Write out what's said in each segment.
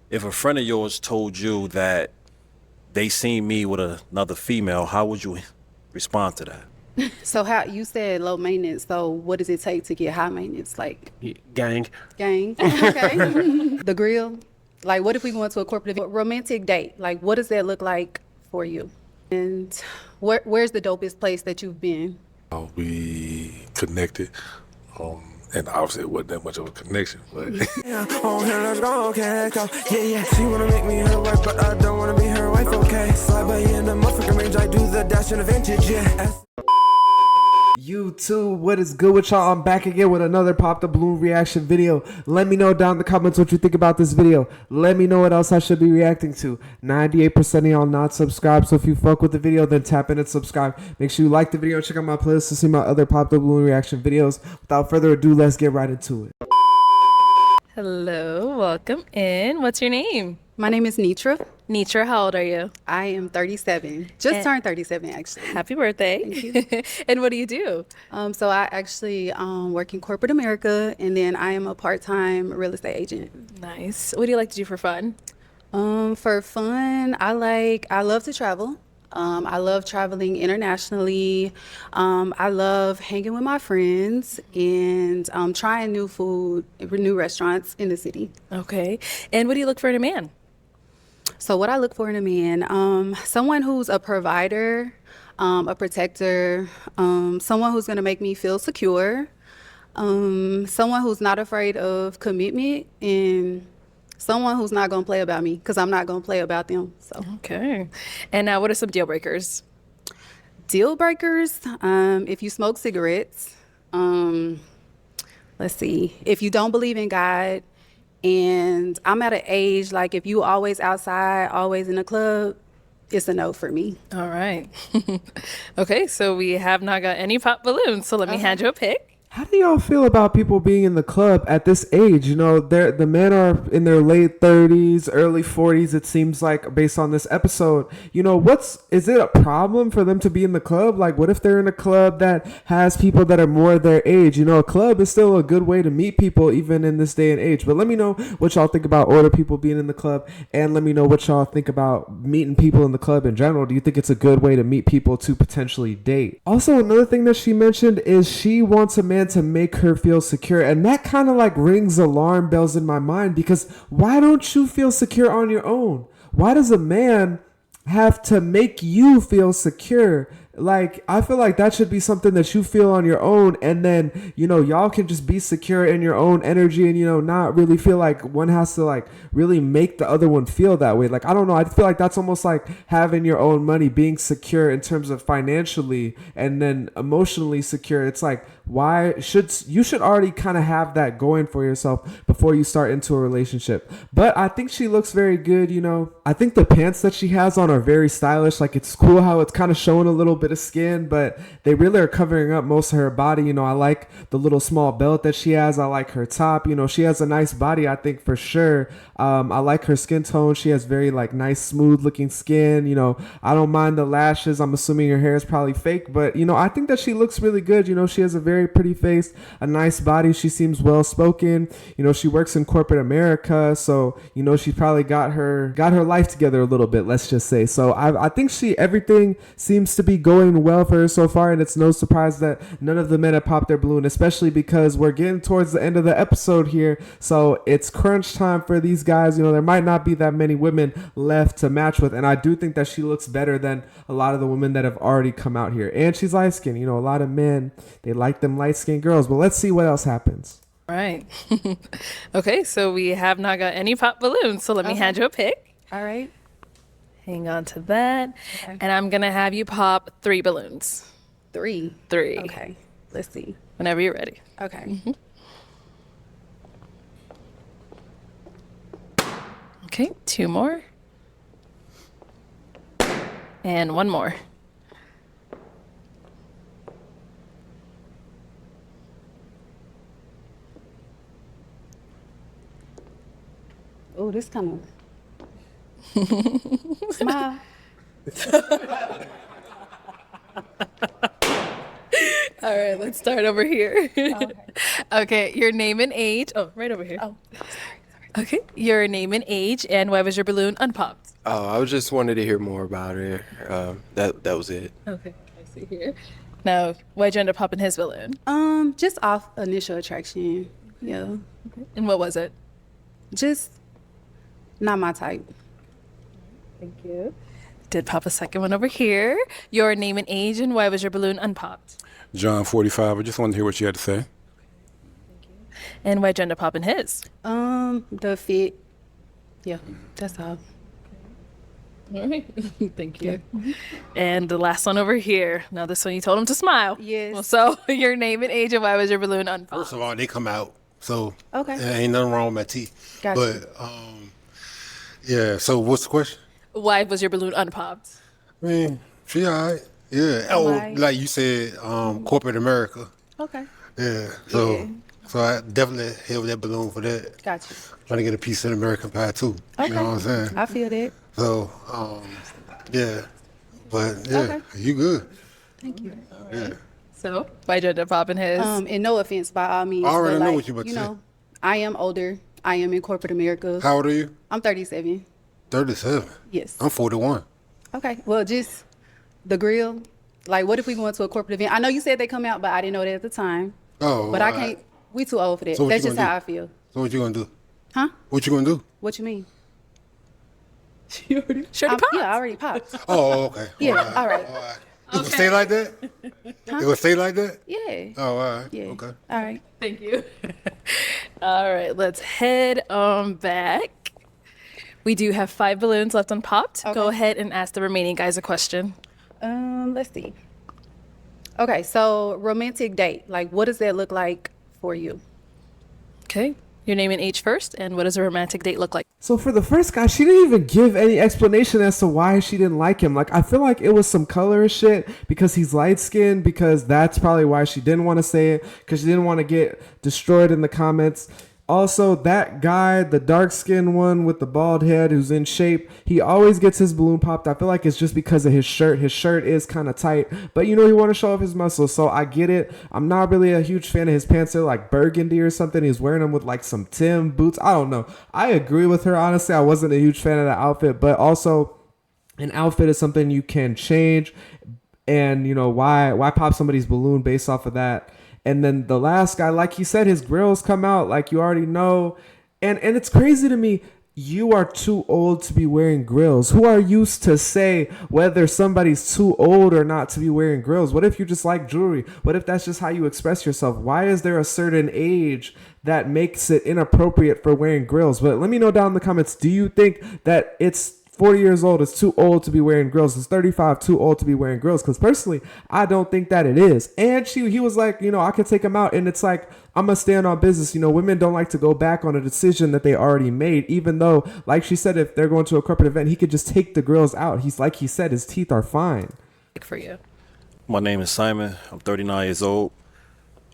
If a friend of yours told you that they seen me with another female, how would you respond to that? So how you said low maintenance, so what does it take to get high maintenance? Like Gang. gang? Okay. The grill? Like what if we go into a corporate event, romantic date? Like what does that look like for you? And where's the dopest place that you've been? We connected, and obviously it wasn't that much of a connection, but Yeah, on here, let's go, okay, go. Yeah, yeah. She wanna make me her wife, but I don't wanna be her wife, okay. Slide by in the motherfucking range, I do the dash in the vintage, yeah. YouTube, what is good with y'all? I'm back again with another Pop the Balloon reaction video. Let me know down in the comments what you think about this video. Let me know what else I should be reacting to. 98% of y'all not subscribed, so if you fuck with the video, then tap in and subscribe. Make sure you like the video and check out my playlist to see my other Pop the Balloon reaction videos. Without further ado, let's get right into it. Hello, welcome in. What's your name? My name is Nitra. Nitra, how old are you? I am 37. Just turned 37 actually. Happy birthday. Thank you. And what do you do? So I actually work in corporate America, and then I am a part-time real estate agent. Nice. What do you like to do for fun? For fun, I love to travel. I love traveling internationally. I love hanging with my friends and trying new food, new restaurants in the city. Okay. And what do you look for in a man? So what I look for in a man, someone who's a provider, a protector, someone who's going to make me feel secure, someone who's not afraid of commitment, and someone who's not going to play about me because I'm not going to play about them. So Okay. And now what are some deal breakers? deal breakers, if you smoke cigarettes, let's see, if you don't believe in God, and I'm at an age like if you always outside, always in a club, it's a no for me. All right. Okay, so we have not got any pop balloons, so let me hand you a pick. How do y'all feel about people being in the club at this age? You know, the men are in their late 30s, early 40s, it seems like, based on this episode. You know, is it a problem for them to be in the club? Like, what if they're in a club that has people that are more their age? You know, a club is still a good way to meet people, even in this day and age. But let me know what y'all think about older people being in the club, and let me know what y'all think about meeting people in the club in general. Do you think it's a good way to meet people to potentially date? Also, another thing that she mentioned is she wants a man to make her feel secure, and that kind of like rings alarm bells in my mind, because why don't you feel secure on your own? Why does a man have to make you feel secure? Like, I feel like that should be something that you feel on your own, and then, you know, y'all can just be secure in your own energy and, you know, not really feel like one has to like really make the other one feel that way. Like, I don't know, I feel like that's almost like having your own money, being secure in terms of financially and then emotionally secure. It's like, you should already kind of have that going for yourself before you start into a relationship. But I think she looks very good. You know, I think the pants that she has on are very stylish. Like, it's cool how it's kind of showing a little bit of skin, but they really are covering up most of her body. You know, I like the little small belt that she has. I like her top. You know, she has a nice body, I think, for sure. I like her skin tone. She has very like nice, smooth looking skin. You know, I don't mind the lashes. I'm assuming her hair is probably fake, but you know, I think that she looks really good. You know, she has a very pretty face, a nice body. She seems well spoken. You know, she works in corporate America, so you know, she's probably got her life together a little bit, let's just say. So I think everything seems to be going well for her so far, and it's no surprise that none of the men have popped their balloon, especially because we're getting towards the end of the episode here, so it's crunch time for these guys. You know, there might not be that many women left to match with, and I do think that she looks better than a lot of the women that have already come out here. And she's light skinned. You know, a lot of men, they like them light skinned girls. But let's see what else happens. Right. Okay, so we have not got any pop balloons, so let me hand you a pick. All right. Hang on to that. Okay. And I'm gonna have you pop 3 balloons. Three. 3. Okay. Let's see. Whenever you're ready. Okay. Okay, 2 more. And 1 more. Oh, this kind of smile. All right, let's start over here. Okay, your name and age. Oh, right over here. Oh, Okay. Your name and age, and why was your balloon unpopped? Oh, I was just wanted to hear more about it. That was it. Okay, I see here. Now, why'd you end up popping his balloon? Just off initial attraction. Yeah. And what was it? Just not my type. Thank you. Did pop a second one over here. Your name and age, and why was your balloon unpopped? John 45. I just wanted to hear what you had to say. And why'd you end up popping his? The fit. Yeah, that's all. All right. Thank you. And the last one over here. Now, this one you told him to smile. Yes. Well, so, your name and age, and why was your balloon unpopped? First of all, they come out, so Okay. ain't nothing wrong with my teeth. Gotcha. But yeah. So what's the question? Why was your balloon unpopped? I mean, she all right. Yeah. Oh, Why? like you said, corporate America. Okay. Yeah. So I definitely held that balloon for that. Gotcha. Trying to get a piece of American pie too. Okay. You know what I'm saying? I feel that. So yeah. But yeah, Okay. you good. Thank you. Yeah. So, why'd you end up popping his? And no offense by all means. I already but know like, what you about to say. know, I am older. I am in corporate America. How old are you? I'm 37. 37. Yes. I'm 41. Okay. Well, just the grill. Like, what if we go into a corporate event? I know you said they come out, but I didn't know that at the time. Oh. But I all right. can't. We too old for that. So what That's you just gonna how do? I feel. So what you gonna do? Huh? What you gonna do? What you mean? Sure, Yeah, I already popped. Oh, okay. Yeah. All right. All right. It gonna stay like that? It gonna stay like that? Yeah. Oh, all right. Yeah. Okay. All right. Thank you. All right, let's head back. We do have 5 balloons left unpopped. Go Okay. ahead and ask the remaining guys a question. Let's see. Okay, so romantic date. Like, what does that look like for you? Okay. Your name and age first, and what does a romantic date look like? So for the first guy, she didn't even give any explanation as to why she didn't like him. Like, I feel like it was some color shit because he's light skinned, because that's probably why she didn't want to say it, because she didn't want to get destroyed in the comments. Also, that guy, the dark skinned one with the bald head who's in shape, he always gets his balloon popped. I feel like it's just because of his shirt. His shirt is kind of tight, but you know, he want to show off his muscles, so I get it. I'm not really a huge fan of his pants. They're like burgundy or something. He's wearing them with like some Tim boots. I don't know. I agree with her, honestly. I wasn't a huge fan of that outfit, but also an outfit is something you can change. And you know, why pop somebody's balloon based off of that? And then the last guy, like he said, his grills come out, like you already know. And it's crazy to me. You are too old to be wearing grills. Who are you to say whether somebody's too old or not to be wearing grills? What if you just like jewelry? What if that's just how you express yourself? Why is there a certain age that makes it inappropriate for wearing grills? But let me know down in the comments, do you think that it's 40 years old is too old to be wearing grills? Is 35 too old to be wearing grills? Because personally, I don't think that it is. And he was like, you know, I could take him out. And it's like, I'm going to stand on business. You know, women don't like to go back on a decision that they already made, even though, like she said, if they're going to a corporate event, he could just take the grills out. He's like he said, his teeth are fine. For you. My name is Simon. I'm 39 years old.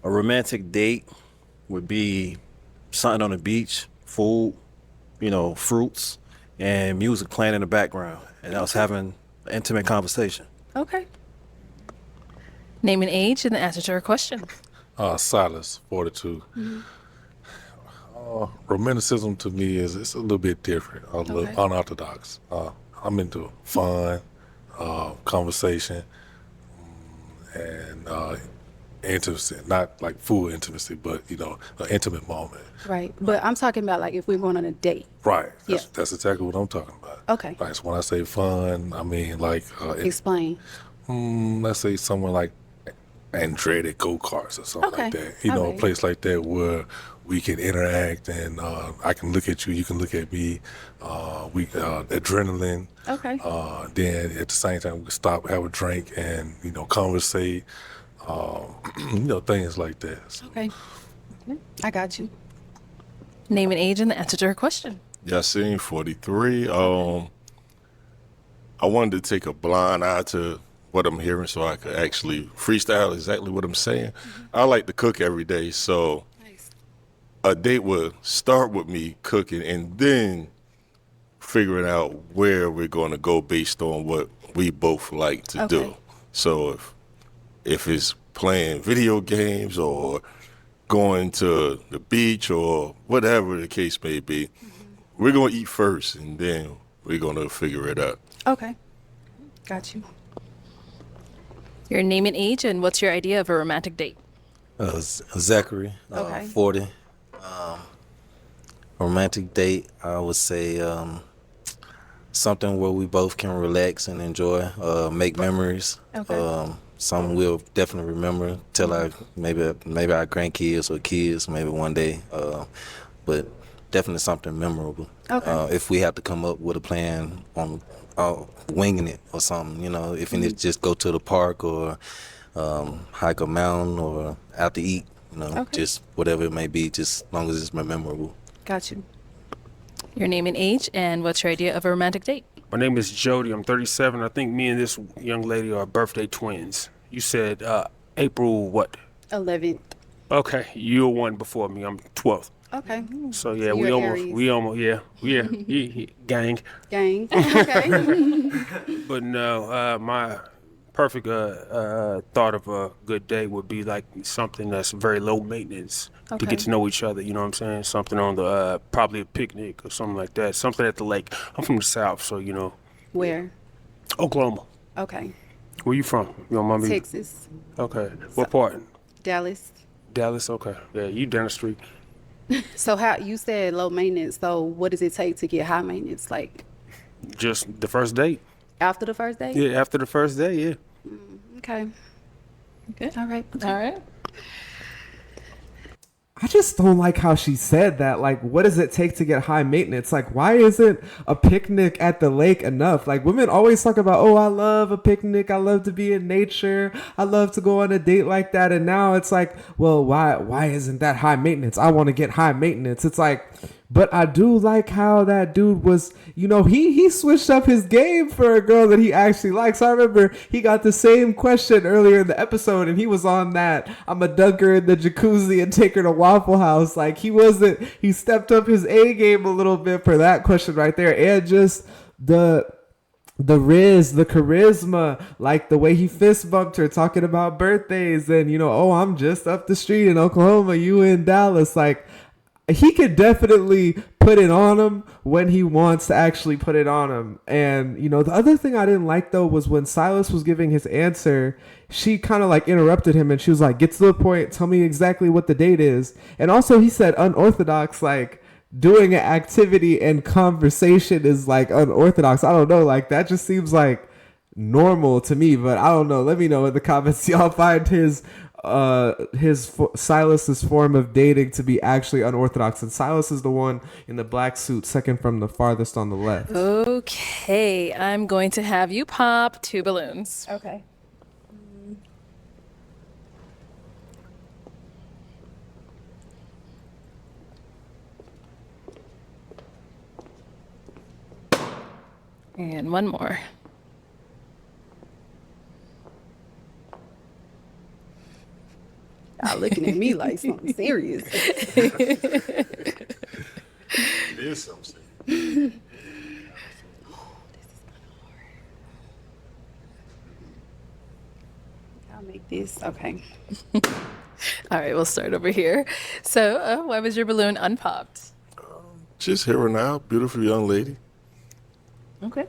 A romantic date would be something on the beach, food, you know, fruits, and music playing in the background, and I was having an intimate conversation. Okay. Name and age, and the answer to her question. Silas, 42. Romanticism to me it's a little bit different, a little Okay. unorthodox. I'm into fun, conversation, and intimacy. Not like full intimacy, but you know, an intimate moment. Right. But I'm talking about like if we're going on a date. Right. Yeah. That's exactly what I'm talking about. Okay. Like so when I say fun, I mean like Explain. let's say somewhere like Andretti go-karts or something Okay. like that. You All know, right. a place like that where we can interact and I can look at you, you can look at me. We adrenaline. Okay. Then at the same time we can stop, have a drink, and you know, conversate. You know, things like that. So, Okay. I got you. Name and age, and the answer to her question. Yassine, 43. I wanted to take a blind eye to what I'm hearing so I could actually freestyle exactly what I'm saying. I like to cook every day, so a date would start with me cooking and then figuring out where we're going to go based on what we both like to do. Okay. So if it's playing video games or going to the beach or whatever the case may be, we're gonna eat first, and then we're gonna figure it out. Okay. Got you. Your name and age, and what's your idea of a romantic date? Zachary, Okay. 40. Romantic date, I would say something where we both can relax and enjoy, make memories. Okay. Some we'll definitely remember till our maybe our grandkids or kids maybe one day. But definitely something memorable. Okay. If we have to come up with a plan on winging it or something, if it's just go to the park or hike a mountain or out to eat, Okay. just whatever it may be, just as long as it's memorable. Got you. Your name and age, and what's your idea of a romantic date? My name is Jody. I'm 37. I think me and this young lady are birthday twins. You said April what? 11th. Okay, you're one before me. I'm 12th. Okay. So yeah, So we you're almost, Aries. we almost, yeah, gang. Gang. Okay. But no, my perfect thought of a good day would be like something that's very low maintenance to Okay. get to know each other. You know what I'm saying? Something on the probably a picnic or something like that. Something at the lake. I'm from the South, so Where? Oklahoma. Okay. Where you from? You don't mind me? Texas. Okay. What part? Dallas. Dallas. Okay. Yeah, you down the street. So how you said low maintenance, so what does it take to get high maintenance? Like Just the first date. after the first date? Yeah, after the first day. Yeah. Okay. Okay. All right. All right. I just don't like how she said that. Like, what does it take to get high maintenance? Like, why isn't a picnic at the lake enough? Like, women always talk about, oh, I love a picnic. I love to be in nature. I love to go on a date like that. And now it's like, well, why isn't that high maintenance? I want to get high maintenance. It's like, but I do like how that dude was, he switched up his game for a girl that he actually likes. I remember he got the same question earlier in the episode and he was on that, I'm a dunk her in the jacuzzi and take her to Waffle House. Like he stepped up his A game a little bit for that question right there. And just the charisma, like the way he fist bumped her talking about birthdays and, oh, I'm just up the street in Oklahoma, you in Dallas. Like, he could definitely put it on him when he wants to actually put it on him. And, the other thing I didn't like, though, was when Silas was giving his answer, she kind of like interrupted him and she was like, get to the point, tell me exactly what the date is. And also he said unorthodox, like doing an activity and conversation is like unorthodox. I don't know, like that just seems like normal to me, but I don't know. Let me know in the comments. Y'all find Silas's form of dating to be actually unorthodox, and Silas is the one in the black suit, second from the farthest on the left. Okay, I'm going to have you pop 2 balloons. Okay. And one more. Y'all looking at me like something serious. It is something. I'll make this. Okay. All right, we'll start over here. So, why was your balloon unpopped? Just here and now, beautiful young lady. Okay.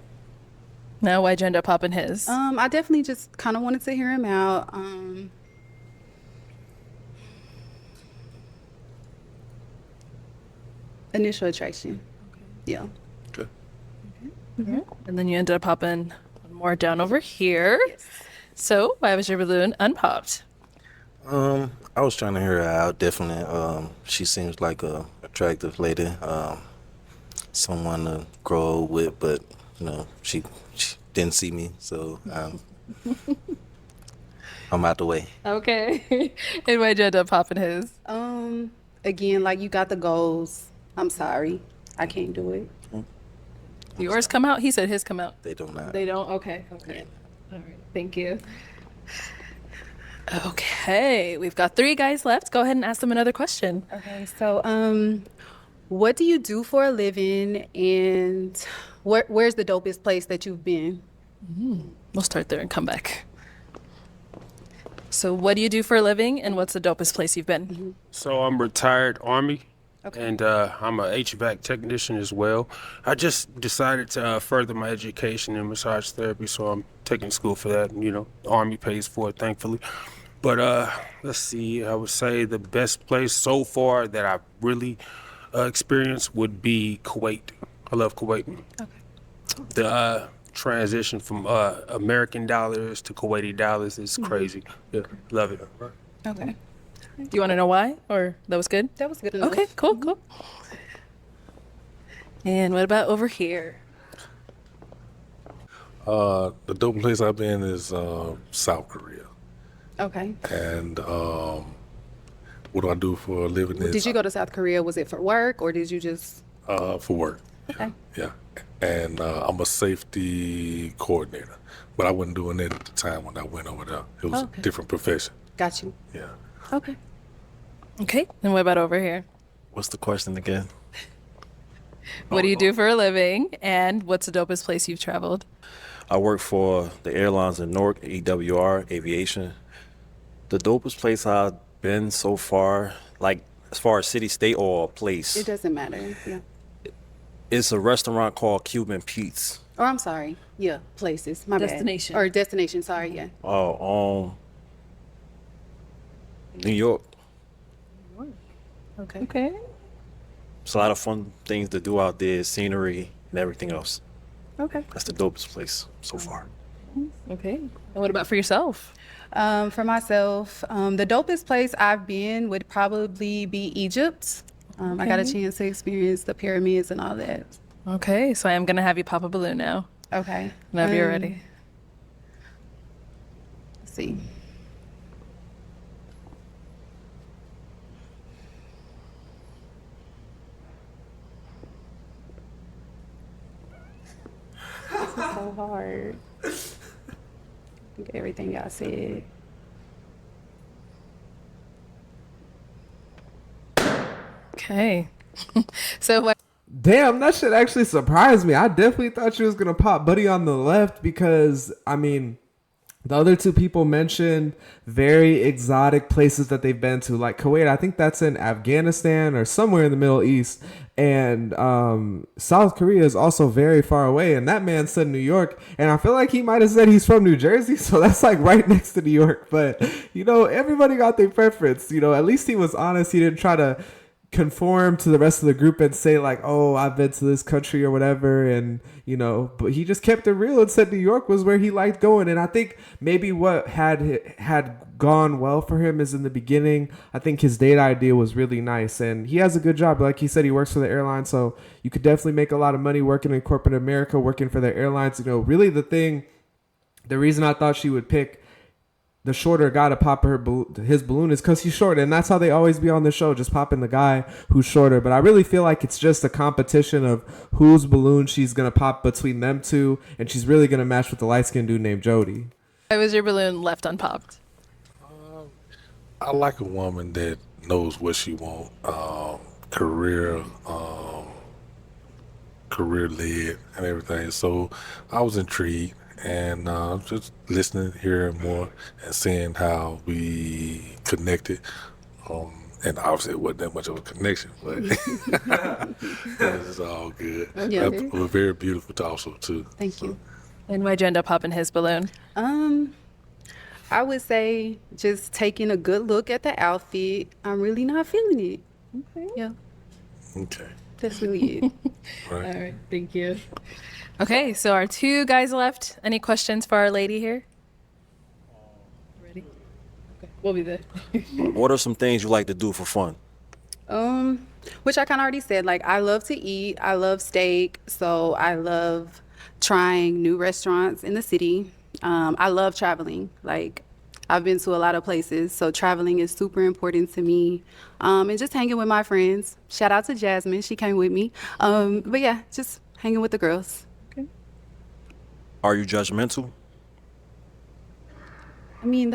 Now, why'd you end up popping his? I definitely just kind of wanted to hear him out. Initial attraction. Yeah. Okay. And then you ended up popping one more down over here. So, why was your balloon unpopped? I was trying to hear her out. Definitely, she seems like a attractive lady, someone to grow old with. But she didn't see me, so I'm out the way. Okay. And why'd you end up popping his? Again, like you got the goals. I'm sorry, I can't do it. Yours come out? He said his come out. They don't. They don't? Okay. Okay. All right. Thank you. Okay. We've got 3 guys left. Go ahead and ask them another question. Okay, so what do you do for a living, and where's the dopest place that you've been? We'll start there and come back. So, what do you do for a living, and what's the dopest place you've been? So I'm retired Army. Okay. And I'm a HVAC technician as well. I just decided to further my education in massage therapy, so I'm taking school for that. And, the Army pays for it, thankfully. But let's see, I would say the best place so far that I've really experienced would be Kuwait. I love Kuwait. Okay. The transition from American dollars to Kuwaiti dollars is crazy. Yeah, love it. Okay. Do you want to know why? Or that was good? That was good enough. Okay, cool. And what about over here? The dope place I've been is South Korea. Okay. And what do I do for a living? Did you go to South Korea? Was it for work or did you just? For work. Okay. Yeah. And I'm a safety coordinator, but I wasn't doing that at the time when I went over there. It was Okay. a different profession. Got you. Yeah. Okay. Okay, and what about over here? What's the question again? What do you do for a living? And what's the dopest place you've traveled? I work for the airlines in Newark, EWR, Aviation. The dopest place I've been so far, like as far as city, state, or place, It doesn't matter. Yeah. it's a restaurant called Cuban Pete's. Or I'm sorry. Yeah. Places. My Destination. bad. Or destination. Sorry. Yeah. New York. Okay. It's a lot of fun things to do out there, scenery and everything else. Okay. That's the dopest place so far. Okay. And what about for yourself? For myself, the dopest place I've been would probably be Egypt. I got a chance to experience the pyramids and all that. Okay, so I am going to have you pop a balloon now. Okay. Whenever you're ready. Let's see. This is so hard. Think of everything y'all said. Okay. So what? Damn, that shit actually surprised me. I definitely thought she was gonna pop Buddy on the left because I mean, the other two people mentioned very exotic places that they've been to, like Kuwait. I think that's in Afghanistan or somewhere in the Middle East. And South Korea is also very far away. And that man said New York. And I feel like he might have said he's from New Jersey. So that's like right next to New York. But, everybody got their preference. At least he was honest. He didn't try to conform to the rest of the group and say like, oh, I've been to this country or whatever. And, but he just kept it real and said New York was where he liked going. And I think maybe what had gone well for him is in the beginning, I think his date idea was really nice and he has a good job. Like he said, he works for the airline. So you could definitely make a lot of money working in corporate America, working for the airlines. Really the reason I thought she would pick the shorter guy to pop his balloon is because he's short, and that's how they always be on the show, just popping the guy who's shorter. But I really feel like it's just a competition of whose balloon she's gonna pop between them two, and she's really gonna match with the light-skinned dude named Jody. Why was your balloon left unpopped? I like a woman that knows what she wants, career led and everything. So I was intrigued. And just listening, hearing more, and seeing how we connected. And obviously, it wasn't that much of a connection, but it's all good. Yeah. It was very beautiful also, too. Thank you. And why'd you end up popping his balloon? I would say just taking a good look at the outfit. I'm really not feeling it. Okay. Yeah. Okay. That's really it. Right. All right, thank you. Okay, so our two guys left. Any questions for our lady here? Ready? Okay, we'll be there. What are some things you like to do for fun? Which I kind of already said, like I love to eat. I love steak. So I love trying new restaurants in the city. I love traveling. Like I've been to a lot of places. So traveling is super important to me. And just hanging with my friends. Shout out to Jasmine. She came with me. But yeah, just hanging with the girls. Are you judgmental? I mean,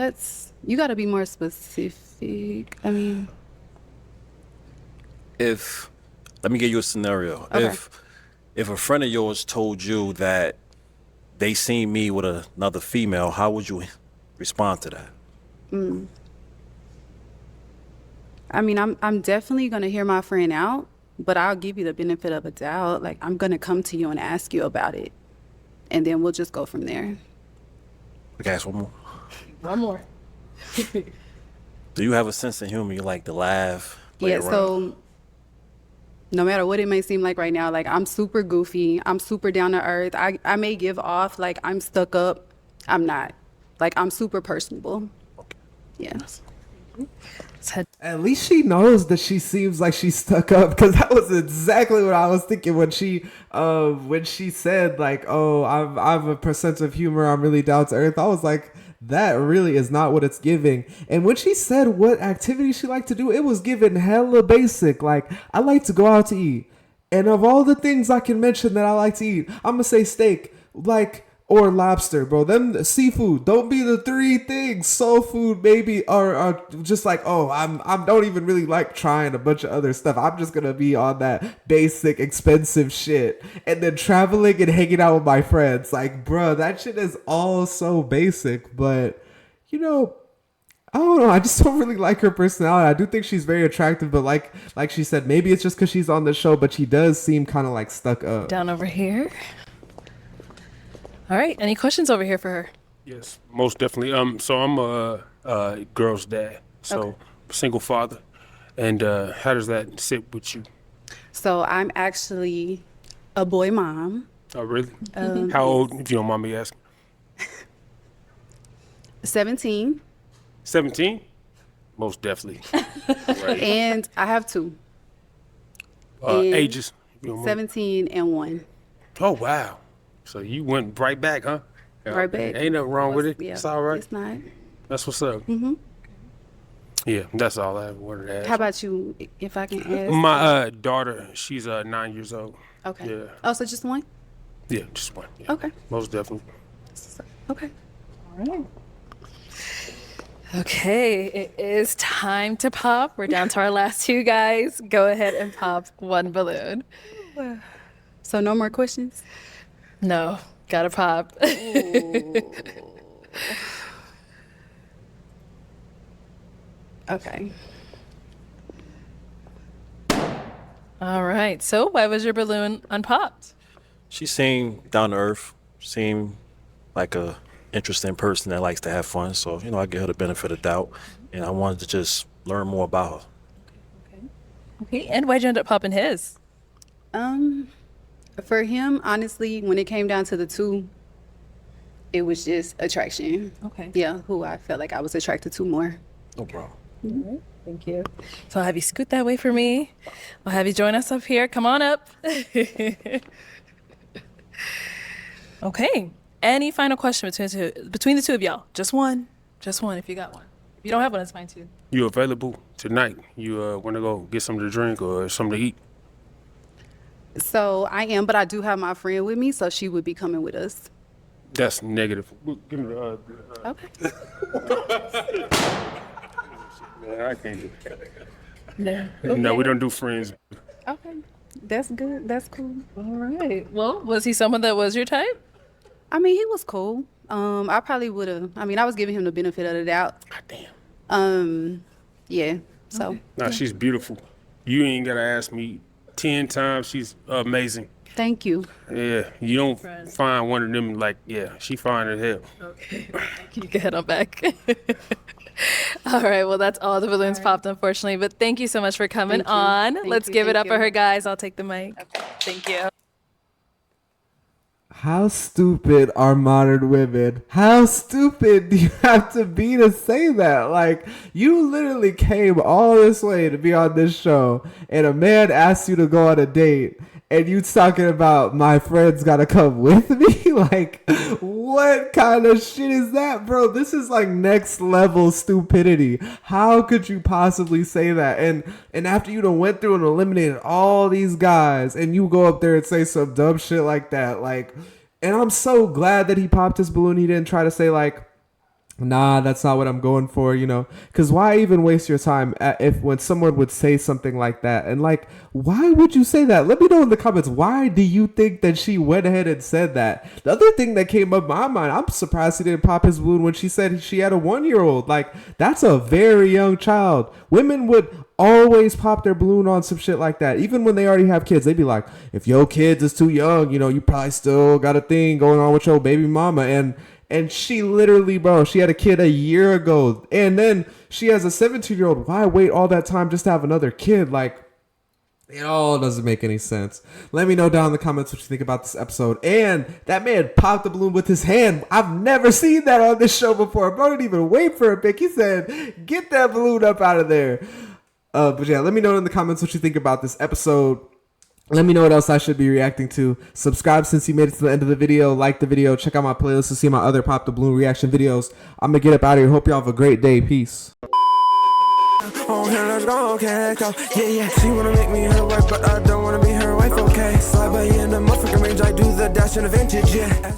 you got to be more specific. I mean, let me give you a scenario. Okay. If a friend of yours told you that they seen me with another female, how would you respond to that? I mean, I'm definitely gonna hear my friend out, but I'll give you the benefit of a doubt. Like, I'm gonna come to you and ask you about it, and then we'll just go from there. Okay, ask one more. One more. Do you have a sense of humor? You like to laugh, play Yeah, around? so no matter what it may seem like right now, like I'm super goofy, I'm super down to earth. I may give off like I'm stuck up. I'm not. Like I'm super personable. Yeah. At least she knows that she seems like she's stuck up, because that was exactly what I was thinking when she said like, "Oh, I've a sense of humor. I'm really down to earth." I was like, that really is not what it's giving. And when she said what activity she liked to do, it was given hella basic. Like, I like to go out to eat, and of all the things I can mention that I like to eat, I'm gonna say steak, like. Or lobster, bro. Them seafood. Don't be the three things. Soul food, maybe, or just like, oh, I'm don't even really like trying a bunch of other stuff. I'm just gonna be on that basic, expensive shit. And then traveling and hanging out with my friends. Like, bro, that shit is all so basic. But you know, I don't know. I just don't really like her personality. I do think she's very attractive, but like she said, maybe it's just because she's on the show. But she does seem kind of like stuck up. Down over here. All right. Any questions over here for her? Yes, most definitely. So I'm a girl's dad, so Okay. single father. And how does that sit with you? So I'm actually a boy mom. Oh, really? How old, if you don't mind me asking? 17, 17? Most definitely. Right. and I have two. And Ages? If you don't mind. 17 and 1. Oh, wow. So you went right back, huh? Right back. Ain't nothing wrong with it. Yeah, It's all right. It's not. That's what's up. Mm-hmm. Yeah, that's all I wanted to ask. How about you, if I can ask? My daughter, she's 9 years old. Okay. Yeah. Oh, so just one? Yeah, just one. Yeah. Okay. Most definitely. Okay. Okay, it is time to pop. We're down to our last two guys. Go ahead and pop one balloon. So no more questions? No, gotta pop. Okay. All right. So why was your balloon unpopped? She seemed down to earth, seemed like a interesting person that likes to have fun. So, I give her the benefit of doubt. And I wanted to just learn more about her. Okay. And why'd you end up popping his? For him, honestly, when it came down to the two, it was just attraction. Okay. Yeah, who I felt like I was attracted to more. No problem. Thank you. So I'll have you scoot that way for me. I'll have you join us up here. Come on up. Okay. Any final question between the two of y'all? Just one. Just one if you got one. If you don't have one, it's fine too. You available tonight? You want to go get something to drink or something to eat? So I am, but I do have my friend with me, so she would be coming with us. That's negative. Give me the. Okay. Man, I can't do that. No. No, we don't do friends. Okay. That's good. That's cool. All right. Well, was he someone that was your type? I mean, he was cool. I probably would have. I mean, I was giving him the benefit of the doubt. God damn. Yeah. So. Nah, she's beautiful. You ain't gotta ask me 10 times. She's amazing. Thank you. Yeah, you don't find one of them like, yeah, she fine as hell. Okay. You can head on back. All right. Well, that's all the balloons popped, unfortunately. But thank you so much for coming Thank you. on. Thank Let's you. give it Thank up for you. her, guys. I'll take the mic. Thank you. How stupid are modern women? How stupid do you have to be to say that? Like, you literally came all this way to be on this show, and a man asked you to go on a date, and you talking about my friends gotta come with me? Like, what kind of shit is that, bro? This is like next level stupidity. How could you possibly say that? And after you done went through and eliminated all these guys, and you go up there and say some dumb shit like that, like, and I'm so glad that he popped his balloon. He didn't try to say like, nah, that's not what I'm going for, you know, because why even waste your time if when someone would say something like that? And like, why would you say that? Let me know in the comments. Why do you think that she went ahead and said that? The other thing that came up in my mind, I'm surprised he didn't pop his balloon when she said she had a 1-year-old. Like, that's a very young child. Women would always pop their balloon on some shit like that. Even when they already have kids, they'd be like, if your kids is too young, you know, you probably still got a thing going on with your baby mama. And she literally, bro, she had a kid a year ago. And then she has a 17-year-old. Why wait all that time just to have another kid? Like, it all doesn't make any sense. Let me know down in the comments what you think about this episode. And that man popped the balloon with his hand. I've never seen that on this show before. Bro didn't even wait for a pic. He said, get that balloon up out of there. But yeah, let me know in the comments what you think about this episode. Let me know what else I should be reacting to. Subscribe since you made it to the end of the video. Like the video. Check out my playlist to see my other Pop the Balloon reaction videos. I'm going to get up out of here. Hope y'all have a great day. Peace. Okay, let's go, okay, let's go. Yeah. She wanna make me her wife, but I don't wanna be her wife, okay. Slide by in the motherfucking range, I do the dash in a vintage, yeah.